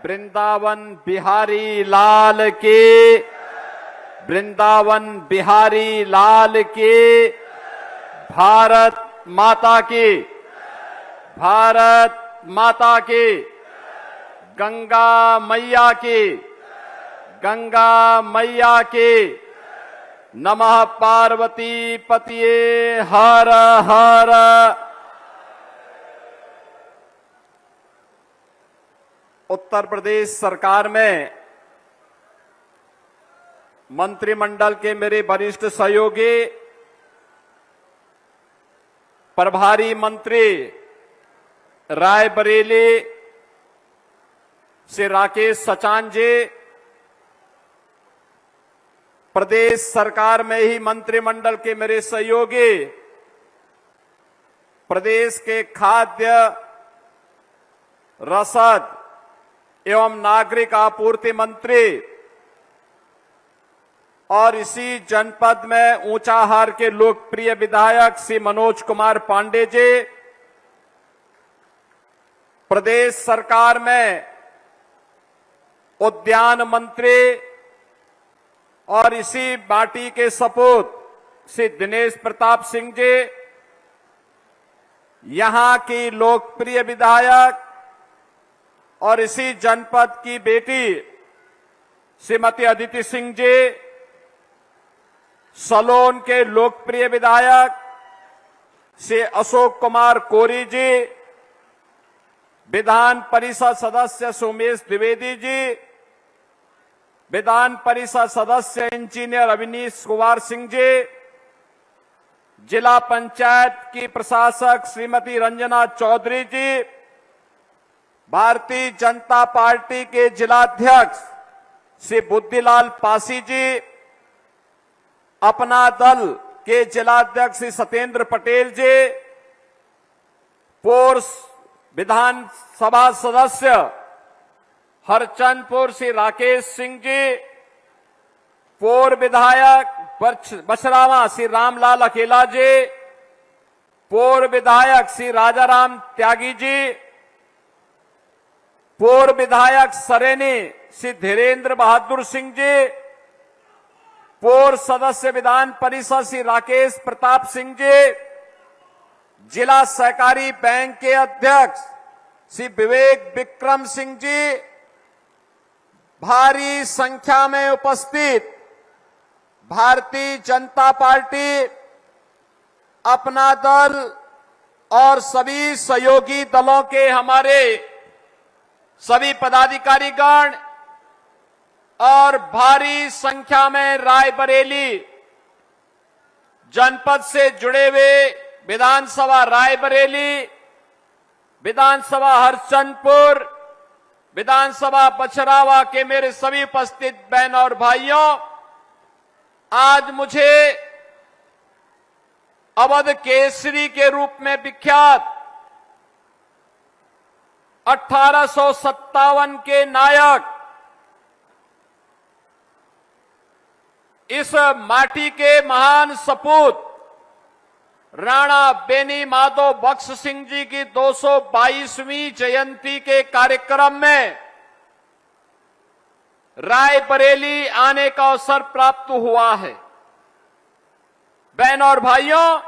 वृंदावन बिहारी लाल की, वृंदावन बिहारी लाल की, भारत माता की, भारत माता की, गंगा मैया की, गंगा मैया की, नमः पार्वती पतिये हर हर। उत्तर प्रदेश सरकार में मंत्रिमंडल के मेरे वरिष्ठ सहयोगी प्रभारी मंत्री रायबरेली से राकेश सचान जी, प्रदेश सरकार में ही मंत्रिमंडल के मेरे सहयोगी प्रदेश के खाद्य रसद एवं नागरिक आपूर्ति मंत्री और इसी जनपद में ऊंचाहार के लोकप्रिय विधायक श्री मनोज कुमार पांडे जी, प्रदेश सरकार में उद्यान मंत्री और इसी बाटी के सपूत श्री दिनेश प्रताप सिंह जी, यहां की लोकप्रिय विधायक और इसी जनपद की बेटी श्रीमती अदिति सिंह जी, सलोन के लोकप्रिय विधायक श्री अशोक कुमार कोरी जी, विधान परिषद सदस्य सोमेश द्विवेदी जी, विधान परिषद सदस्य इंजीनियर अविनीश कुमार सिंह जी, जिला पंचायत की प्रशासक श्रीमती रंजना चौधरी जी, भारतीय जनता पार्टी के जिलाध्यक्ष श्री बुद्धिलाल पासी जी, अपना दल के जिलाध्यक्ष श्री सत्येंद्र पटेल जी, पूर्व विधानसभा सदस्य हरचंदपुर श्री राकेश सिंह जी, पूर्व विधायक बछरावा श्री रामलाल अकेला जी, पूर्व विधायक श्री राजाराम त्यागी जी, पूर्व विधायक सरेनी श्री धीरेन्द्र बहादुर सिंह जी, पूर्व सदस्य विधान परिषद श्री राकेश प्रताप सिंह जी, जिला सहकारी बैंक के अध्यक्ष श्री विवेक विक्रम सिंह जी, भारी संख्या में उपस्थित भारतीय जनता पार्टी, अपना दल और सभी सहयोगी दलों के हमारे सभी पदाधिकारीगण और भारी संख्या में रायबरेली जनपद से जुड़े हुए विधानसभा रायबरेली, विधानसभा हरचंदपुर, विधानसभा बछरावा के मेरे सभी उपस्थित बहन और भाइयों, आज मुझे अवध केसरी के रूप में विख्यात 1857 के नायक, इस माटी के महान सपूत राणा बेनी माधव बख्श सिंह जी की 222वीं जयंती के कार्यक्रम में रायबरेली आने का अवसर प्राप्त हुआ है। बहनों और भाइयों,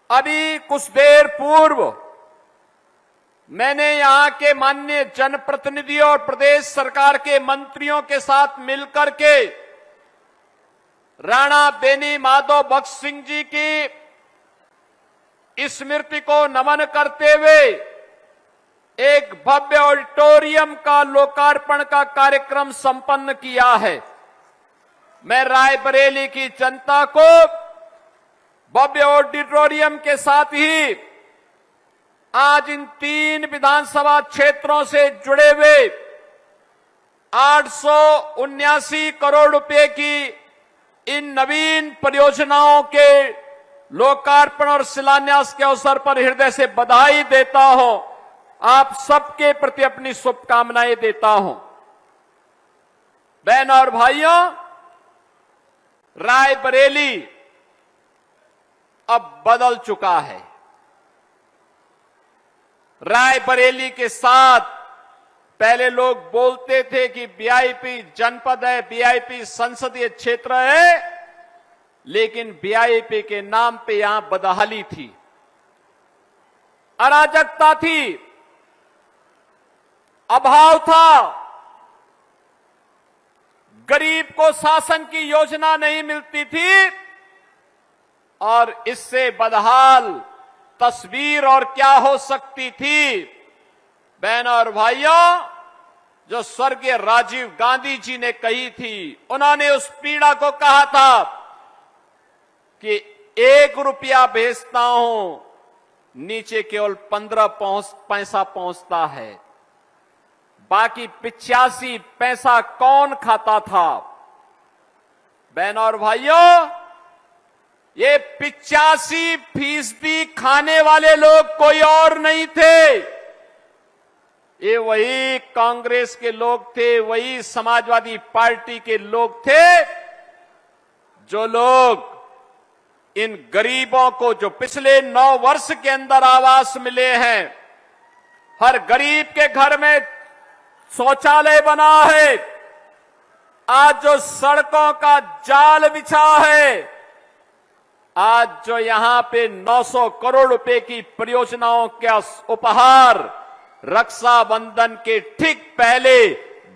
अभी कुछ देर पूर्व मैंने यहां के माननीय जनप्रतिनिधियों और प्रदेश सरकार के मंत्रियों के साथ मिलकर के राणा बेनी माधव बख्श सिंह जी की स्मृति को नमन करते हुए एक भव्य ऑडिटोरियम का लोकार्पण का कार्यक्रम संपन्न किया है। मैं रायबरेली की जनता को भव्य ऑडिटोरियम के साथ ही आज इन 3 विधानसभा क्षेत्रों से जुड़े हुए 879 करोड़ रुपए की इन नवीन परियोजनाओं के लोकार्पण और शिलान्यास के अवसर पर हृदय से बधाई देता हूं। आप सबके प्रति अपनी शुभकामनाएं देता हूं। बहनों और भाइयों, रायबरेली अब बदल चुका है। रायबरेली के साथ पहले लोग बोलते थे कि वीआईपी जनपद है, वीआईपी संसदीय क्षेत्र है, लेकिन वीआईपी के नाम पे यहां बदहाली थी, अराजकता थी, अभाव था, गरीब को शासन की योजना नहीं मिलती थी और इससे बदहाल तस्वीर और क्या हो सकती थी। बहनों और भाइयों, जो स्वर्गीय राजीव गांधी जी ने कही थी, उन्होंने उस पीड़ा को कहा था कि 1 रुपया भेजता हूं, नीचे केवल 15 पैसा पहुंचता है, बाकी 85 पैसा कौन खाता था। बहनों और भाइयों, ये 85% खाने वाले लोग कोई और नहीं थे, ये वही कांग्रेस के लोग थे, वही समाजवादी पार्टी के लोग थे, जो लोग इन गरीबों को, जो पिछले 9 वर्ष के अंदर आवास मिले हैं, हर गरीब के घर में शौचालय बना है, आज जो सड़कों का जाल बिछा है, आज जो यहां पे 900 करोड़ रुपए की परियोजनाओं का उपहार रक्षाबंधन के ठीक पहले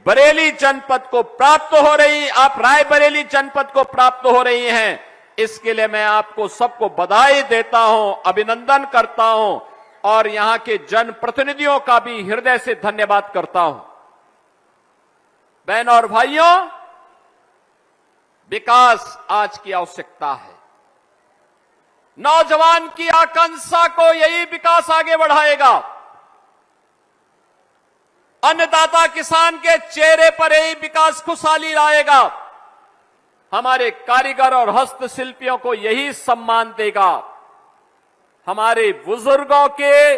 बरेली जनपद को प्राप्त हो रही, आप रायबरेली जनपद को प्राप्त हो रही हैं, इसके लिए मैं आपको सबको बधाई देता हूं, अभिनंदन करता हूं और यहां के जनप्रतिनिधियों का भी हृदय से धन्यवाद करता हूं। बहनों और भाइयों, विकास आज की आवश्यकता है, नौजवान की आकांक्षा को यही विकास आगे बढ़ाएगा, अन्नदाता किसान के चेहरे पर यही विकास खुशहाली लाएगा, हमारे कारीगर और हस्तशिल्पियों को यही सम्मान देगा, हमारे बुजुर्गों के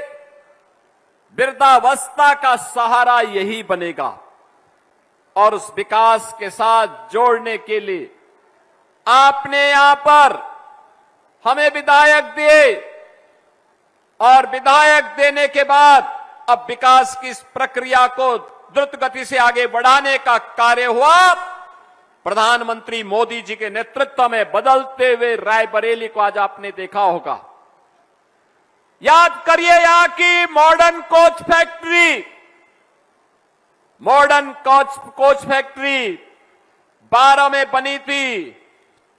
वृद्धावस्था का सहारा यही बनेगा। और उस विकास के साथ जोड़ने के लिए आपने यहां पर हमें विधायक दिए और विधायक देने के बाद अब विकास की इस प्रक्रिया को द्रुत गति से आगे बढ़ाने का कार्य हुआ। प्रधानमंत्री मोदी जी के नेतृत्व में बदलते हुए रायबरेली को आज आपने देखा होगा। याद करिए यहां की modern coach factory, modern coach factory 12 में बनी थी,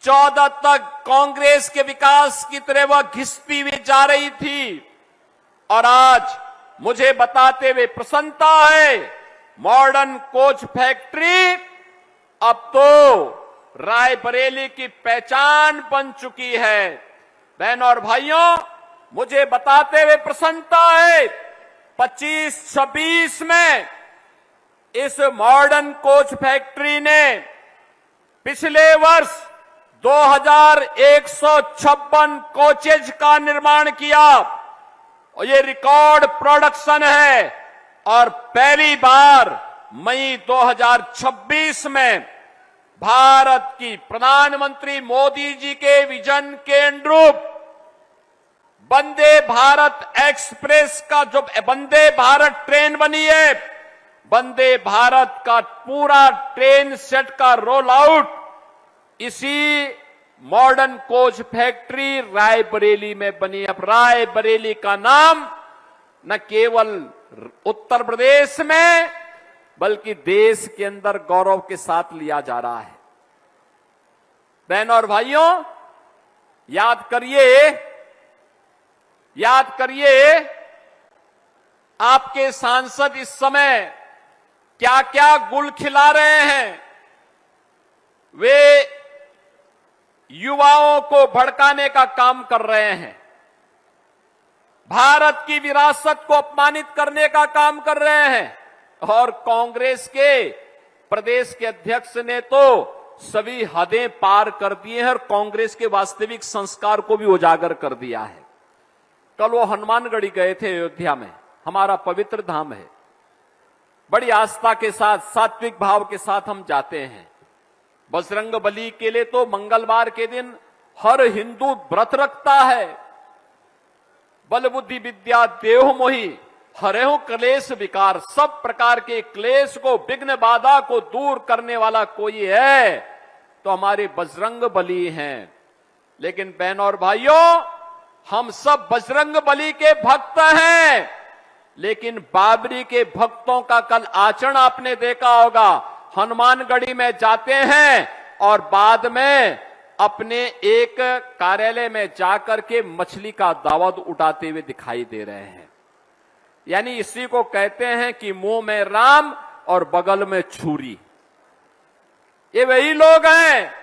14 तक कांग्रेस के विकास की तरह वह घिसती हुई जा रही थी और आज मुझे बताते हुए प्रसन्नता है, मॉडर्न कोच फैक्ट्री अब तो रायबरेली की पहचान बन चुकी है। बहनों और भाइयों, मुझे बताते हुए प्रसन्नता है, 25-26 में इस मॉडर्न कोच फैक्ट्री ने पिछले वर्ष 2156 कोचेज का निर्माण किया और ये रिकॉर्ड प्रोडक्शन है और पहली बार मई 2026 में भारत की प्रधानमंत्री मोदी जी के विजन के अनुरूप वंदे भारत एक्सप्रेस का जो वंदे भारत ट्रेन बनी है, वंदे भारत का पूरा ट्रेन सेट का रोल आउट इसी मॉडर्न कोच फैक्ट्री रायबरेली में बनी। अब रायबरेली का नाम न केवल उत्तर प्रदेश में बल्कि देश के अंदर गौरव के साथ लिया जा रहा है। बहनों और भाइयों, याद करिए आपके सांसद इस समय क्या क्या गुल खिला रहे हैं। वे युवाओं को भड़काने का काम कर रहे हैं, भारत की विरासत को अपमानित करने का काम कर रहे हैं और कांग्रेस के प्रदेश के अध्यक्ष ने तो सभी हदें पार कर दी हैं और कांग्रेस के वास्तविक संस्कार को भी उजागर कर दिया है। कल वो हनुमानगढ़ी गए थे, अयोध्या में, हमारा पवित्र धाम है। बड़ी आस्था के साथ, सात्विक भाव के साथ हम जाते हैं। बजरंग बली के लिए तो मंगलवार के दिन हर हिंदू व्रत रखता है। बल बुद्धि विद्या देव मोहि, हरे हो क्लेश विकार, सब प्रकार के क्लेश को, विघ्न बाधा को दूर करने वाला कोई है तो हमारे बजरंग बली हैं। लेकिन बहनों और भाइयों, हम सब बजरंग बली के भक्त हैं, लेकिन बाबरी के भक्तों का कल आचरण आपने देखा होगा। हनुमानगढ़ी में जाते हैं और बाद में अपने एक कार्यालय में जाकर के मछली का दावत उठाते हुए दिखाई दे रहे हैं। यानी इसी को कहते हैं कि मुंह में राम और बगल में छुरी। ये वही लोग हैं।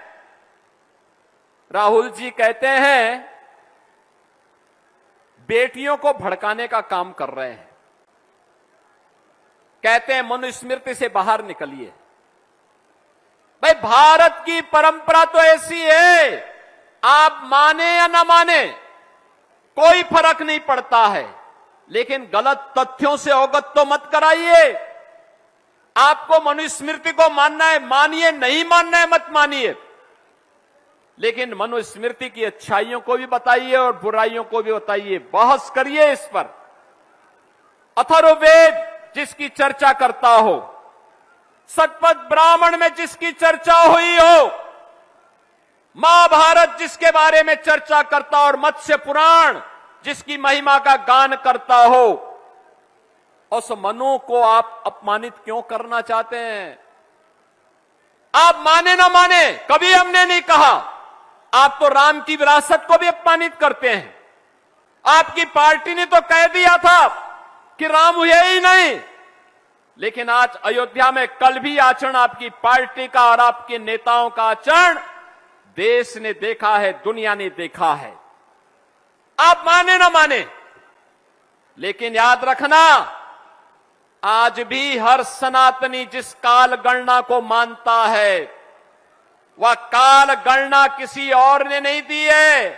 राहुल जी कहते हैं बेटियों को भड़काने का काम कर रहे हैं, कहते हैं मनुस्मृति से बाहर निकलिए। भाई, भारत की परंपरा तो ऐसी है, आप माने या ना माने कोई फर्क नहीं पड़ता है, लेकिन गलत तथ्यों से अवगत तो मत कराइए। आपको मनुस्मृति को मानना है मानिए, नहीं मानना है मत मानिए, लेकिन मनुस्मृति की अच्छाइयों को भी बताइए और बुराइयों को भी बताइए, बहस करिए इस पर। अथर्ववेद जिसकी चर्चा करता हो, शतपथ ब्राह्मण में जिसकी चर्चा हुई हो, महाभारत जिसके बारे में चर्चा करता और मत्स्य पुराण जिसकी महिमा का गान करता हो, उस मनु को आप अपमानित क्यों करना चाहते हैं? आप माने ना माने, कभी हमने नहीं कहा। आप तो राम की विरासत को भी अपमानित करते हैं। आपकी पार्टी ने तो कह दिया था कि राम हुए ही नहीं, लेकिन आज अयोध्या में कल भी आचरण आपकी पार्टी का और आपके नेताओं का आचरण देश ने देखा है, दुनिया ने देखा है। आप माने ना माने, लेकिन याद रखना, आज भी हर सनातनी जिस काल गणना को मानता है, वह काल गणना किसी और ने नहीं दी है।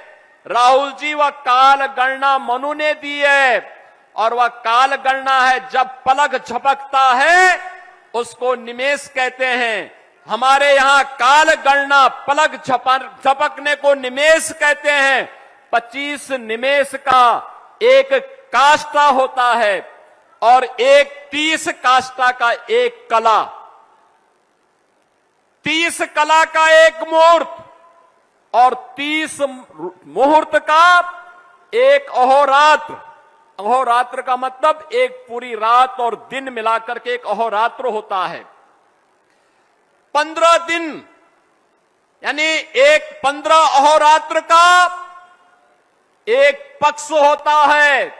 राहुल जी, वह काल गणना मनु ने दी है, और वह काल गणना है जब पलक झपकता है उसको निमेष कहते हैं। हमारे यहां काल गणना पलक झपकने को निमेष कहते हैं। 25 निमेष का एक काष्ठा होता है और एक 30 काष्ठा का एक कला, 30 कला का एक मुहूर्त और 30 मुहूर्त का एक अहोरात्र। अहोरात्र का मतलब एक पूरी रात और दिन मिलाकर के एक अहोरात्र होता है। 15 दिन, यानी एक 15 अहोरात्र का एक पक्ष होता है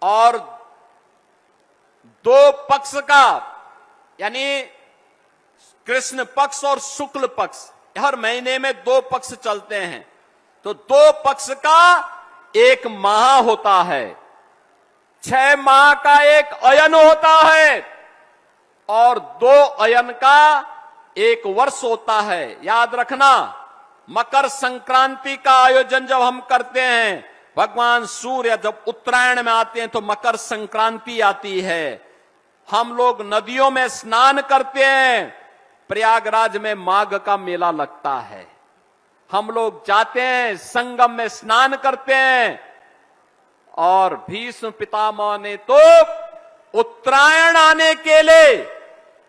और 2 पक्ष का, यानी कृष्ण पक्ष और शुक्ल पक्ष, हर महीने में 2 पक्ष चलते हैं, तो 2 पक्ष का एक माह होता है। 6 माह का एक अयन होता है और 2 अयन का एक वर्ष होता है। याद रखना, मकर संक्रांति का आयोजन जब हम करते हैं, भगवान सूर्य जब उत्तरायण में आते हैं तो मकर संक्रांति आती है। हम लोग नदियों में स्नान करते हैं, प्रयागराज में माघ का मेला लगता है। हम लोग जाते हैं, संगम में स्नान करते हैं, और भीष्म पितामह ने तो उत्तरायण आने के लिए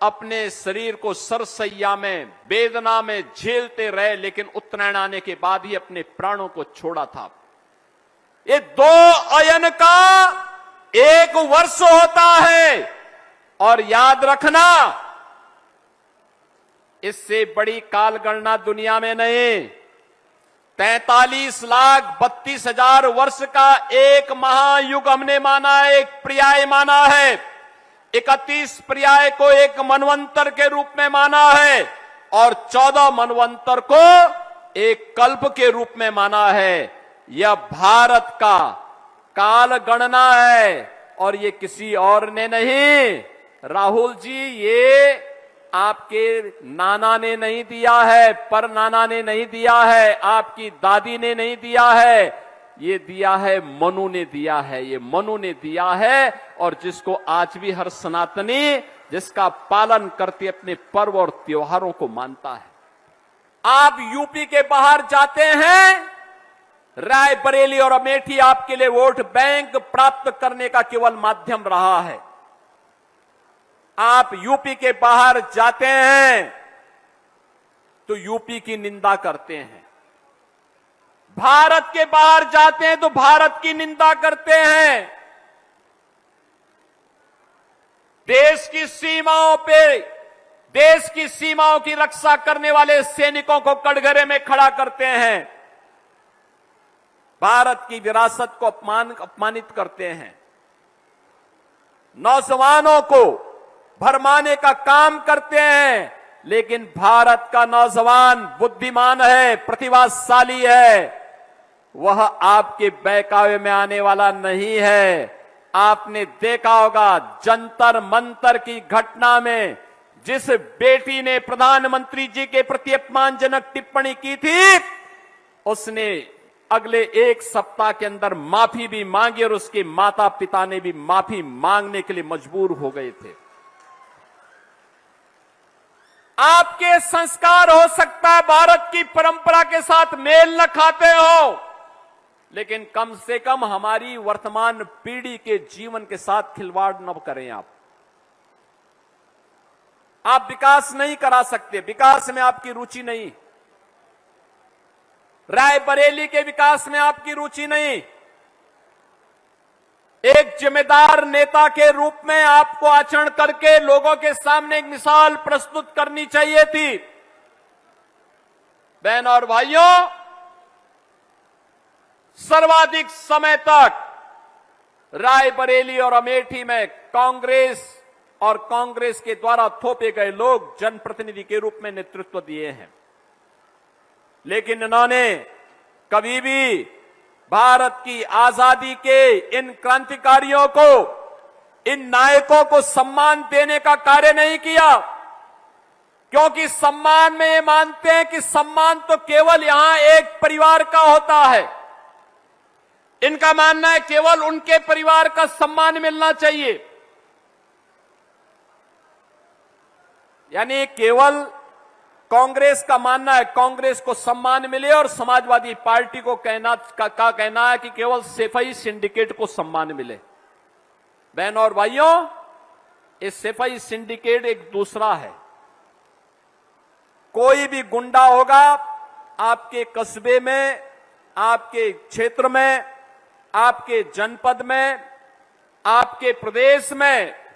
अपने शरीर को सरसैया में वेदना में झेलते रहे, लेकिन उत्तरायण आने के बाद ही अपने प्राणों को छोड़ा था। ये 2 अयन का एक वर्ष होता है, और याद रखना, इससे बड़ी काल गणना दुनिया में नहीं। 43,32,000 वर्ष का एक महायुग हमने माना है, एक पर्याय माना है। 31 पर्याय को एक मनवंतर के रूप में माना है और 14 मनवंतर को एक कल्प के रूप में माना है। यह भारत का काल गणना है और ये किसी और ने नहीं। राहुल जी, ये आपके नाना ने नहीं दिया है, पर नाना ने नहीं दिया है, आपकी दादी ने नहीं दिया है, ये दिया है मनु ने दिया है, ये मनु ने दिया है। और जिसको आज भी हर सनातनी जिसका पालन करते अपने पर्व और त्योहारों को मानता है। आप यूपी के बाहर जाते हैं रायबरेली और अमेठी आपके लिए वोट बैंक प्राप्त करने का केवल माध्यम रहा है। आप यूपी के बाहर जाते हैं तो यूपी की निंदा करते हैं, भारत के बाहर जाते हैं तो भारत की निंदा करते हैं। देश की सीमाओं पे, देश की सीमाओं की रक्षा करने वाले सैनिकों को कटघरे में खड़ा करते हैं, भारत की विरासत को अपमानित करते हैं, नौजवानों को भरमाने का काम करते हैं। लेकिन भारत का नौजवान बुद्धिमान है, प्रतिभाशाली है, वह आपके बहकावे में आने वाला नहीं है। आपने देखा होगा जंतर मंतर की घटना में जिस बेटी ने प्रधानमंत्री जी के प्रति अपमानजनक टिप्पणी की थी, उसने अगले एक सप्ताह के अंदर माफी भी मांगी और उसके माता पिता ने भी माफी मांगने के लिए मजबूर हो गए थे। आपके संस्कार हो सकता है भारत की परंपरा के साथ मेल न खाते हो, लेकिन कम से कम हमारी वर्तमान पीढ़ी के जीवन के साथ खिलवाड़ न करें। आप विकास नहीं करा सकते, विकास में आपकी रुचि नहीं, रायबरेली के विकास में आपकी रुचि नहीं। एक जिम्मेदार नेता के रूप में आपको आचरण करके लोगों के सामने एक मिसाल प्रस्तुत करनी चाहिए थी। बहन और भाइयों, सर्वाधिक समय तक रायबरेली और अमेठी में कांग्रेस और कांग्रेस के द्वारा थोपे गए लोग जनप्रतिनिधि के रूप में नेतृत्व दिए हैं, लेकिन इन्होंने कभी भी भारत की आजादी के इन क्रांतिकारियों को, इन नायकों को सम्मान देने का कार्य नहीं किया, क्योंकि सम्मान में ये मानते हैं कि सम्मान तो केवल यहां एक परिवार का होता है। इनका मानना है केवल उनके परिवार का सम्मान मिलना चाहिए, यानी केवल कांग्रेस का मानना है कांग्रेस को सम्मान मिले और समाजवादी पार्टी को कहना है कि केवल सेफई सिंडिकेट को सम्मान मिले। बहनों और भाइयों, ये सेफई सिंडिकेट एक दूसरा है। कोई भी गुंडा होगा आपके कस्बे में, आपके क्षेत्र में, आपके जनपद में, आपके प्रदेश में,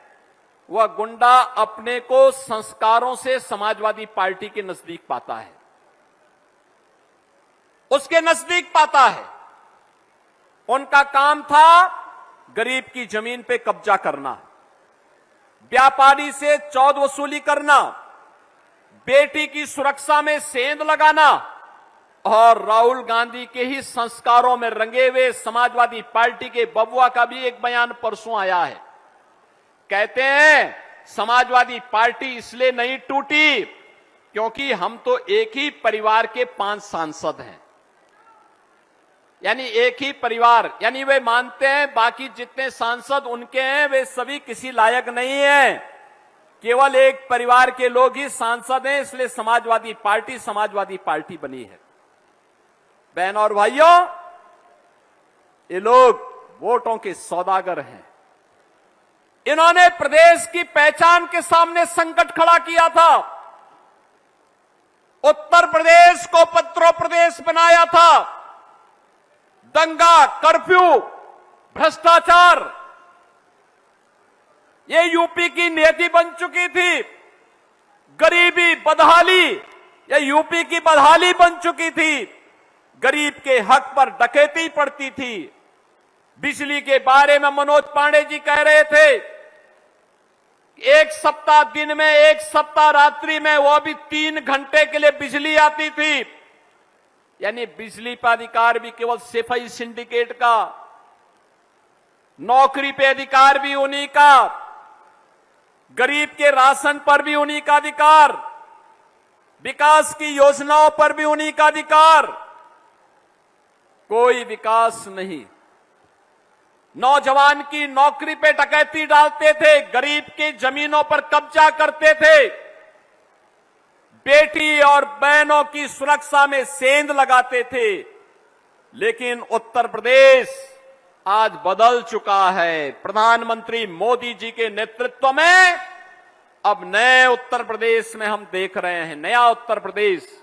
वह गुंडा अपने को संस्कारों से समाजवादी पार्टी के नजदीक पाता है, उसके नजदीक पाता है। उनका काम था गरीब की जमीन पे कब्जा करना, व्यापारी से चौध वसूली करना, बेटी की सुरक्षा में सेंध लगाना, और राहुल गांधी के ही संस्कारों में रंगे हुए समाजवादी पार्टी के बबुआ का भी एक बयान परसों आया है। कहते हैं समाजवादी पार्टी इसलिए नहीं टूटी क्योंकि हम तो एक ही परिवार के 5 सांसद हैं, यानी एक ही परिवार, यानी वे मानते हैं बाकी जितने सांसद उनके हैं वे सभी किसी लायक नहीं हैं, केवल एक परिवार के लोग ही सांसद हैं, इसलिए समाजवादी पार्टी बनी है। बहनों और भाइयों, ये लोग वोटों के सौदागर हैं। इन्होंने प्रदेश की पहचान के सामने संकट खड़ा किया था, उत्तर प्रदेश को पत्रों प्रदेश बनाया था। दंगा, कर्फ्यू, भ्रष्टाचार, ये यूपी की नीति बन चुकी थी। गरीबी, बदहाली, ये यूपी की बदहाली बन चुकी थी। गरीब के हक पर डकैती पड़ती थी। बिजली के बारे में मनोज पांडे जी कह रहे थे, एक सप्ताह दिन में, एक सप्ताह रात्रि में, वो भी 3 घंटे के लिए बिजली आती थी, यानी बिजली पर अधिकार भी केवल सेफई सिंडिकेट का, नौकरी पे अधिकार भी उन्हीं का, गरीब के राशन पर भी उन्हीं का अधिकार, विकास की योजनाओं पर भी उन्हीं का अधिकार। कोई विकास नहीं। नौजवान की नौकरी पे डकैती डालते थे, गरीब की जमीनों पर कब्जा करते थे, बेटी और बहनों की सुरक्षा में सेंध लगाते थे। लेकिन उत्तर प्रदेश आज बदल चुका है। प्रधानमंत्री मोदी जी के नेतृत्व में अब नए उत्तर प्रदेश में हम देख रहे हैं, नया उत्तर प्रदेश।